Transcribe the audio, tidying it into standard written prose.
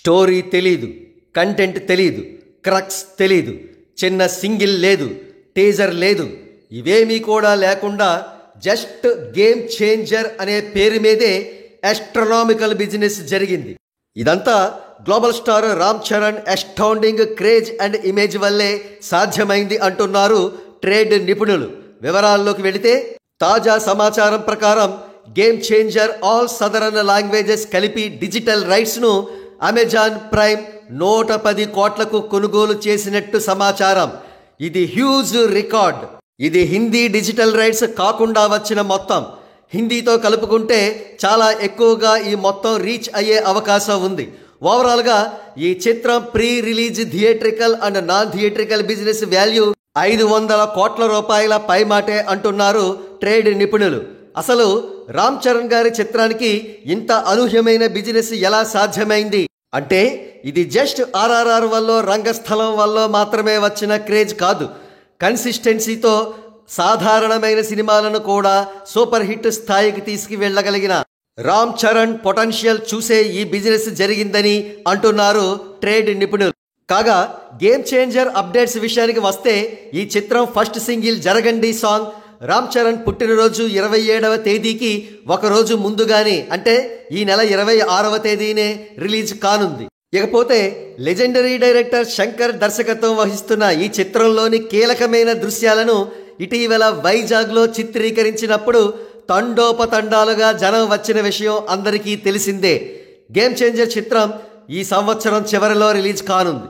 Story తెలీదు, content తెలీదు, crux తెలీదు, చిన్న సింగిల్ లేదు, టీజర్ లేదు, ఇవేమీ కూడా లేకుండా జస్ట్ గేమ్ చేంజర్ అనే పేరు మీదే ఆస్ట్రనామికల్ బిజినెస్ జరిగింది. ఇదంతా global star Ram Charan astounding craze and image వల్లే సాధ్యమైంది అంటున్నారు ట్రేడ్ నిపుణులు. వివరాల్లోకి వెళితే తాజా సమాచారం ప్రకారం game changer all southern languages కలిపి డిజిటల్ రైట్స్ను అమెజాన్ ప్రైమ్ 110 కోట్లకు కొనుగోలు చేసినట్టు సమాచారం. ఇది హ్యూజ్ రికార్డ్. ఇది హిందీ డిజిటల్ రైట్స్ కాకుండా వచ్చిన మొత్తం. హిందీతో కలుపుకుంటే చాలా ఎక్కువగా ఈ మొత్తం రీచ్ అయ్యే అవకాశం ఉంది. ఓవరాల్గా ఈ చిత్రం pre release theatrical and non theatrical business value 500 కోట్ల రూపాయల పైమాటే అంటున్నారు ట్రేడ్ నిపుణులు. అసలు రామ్ చరణ్ గారి చిత్రానికి ఇంత అనూహ్యమైన బిజినెస్ ఎలా సాధ్యమైంది అంటే ఇది జస్ట్ RRR వల్ల, రంగస్థలం వల్ల మాత్రమే వచ్చిన క్రేజ్ కాదు. కన్సిస్టెన్సీతో సాధారణమైన సినిమాలను కూడా సూపర్ హిట్ స్థాయికి తీసుకువెళ్ళగలిగిన రామ్ చరణ్ పొటెన్షియల్ చూసే ఈ బిజినెస్ జరిగిందని అంటున్నారు ట్రేడ్ నిపుణులు. కాగా గేమ్ చేంజర్ అప్డేట్స్ విషయానికి వస్తే ఈ చిత్రం ఫస్ట్ సింగిల్ జరగండి సాంగ్ రామ్ చరణ్ పుట్టినరోజు 27వ తేదీకి ఒకరోజు ముందుగానే అంటే ఈ నెల 26వ తేదీనే రిలీజ్ కానుంది. ఇకపోతే లెజెండరీ డైరెక్టర్ శంకర్ దర్శకత్వం వహిస్తున్న ఈ చిత్రంలోని కీలకమైన దృశ్యాలను ఇటీవల వైజాగ్లో చిత్రీకరించినప్పుడు తండోపతండాలుగా జనం వచ్చిన విషయం అందరికీ తెలిసిందే. గేమ్ చేంజర్ చిత్రం ఈ సంవత్సరం చివరిలో రిలీజ్ కానుంది.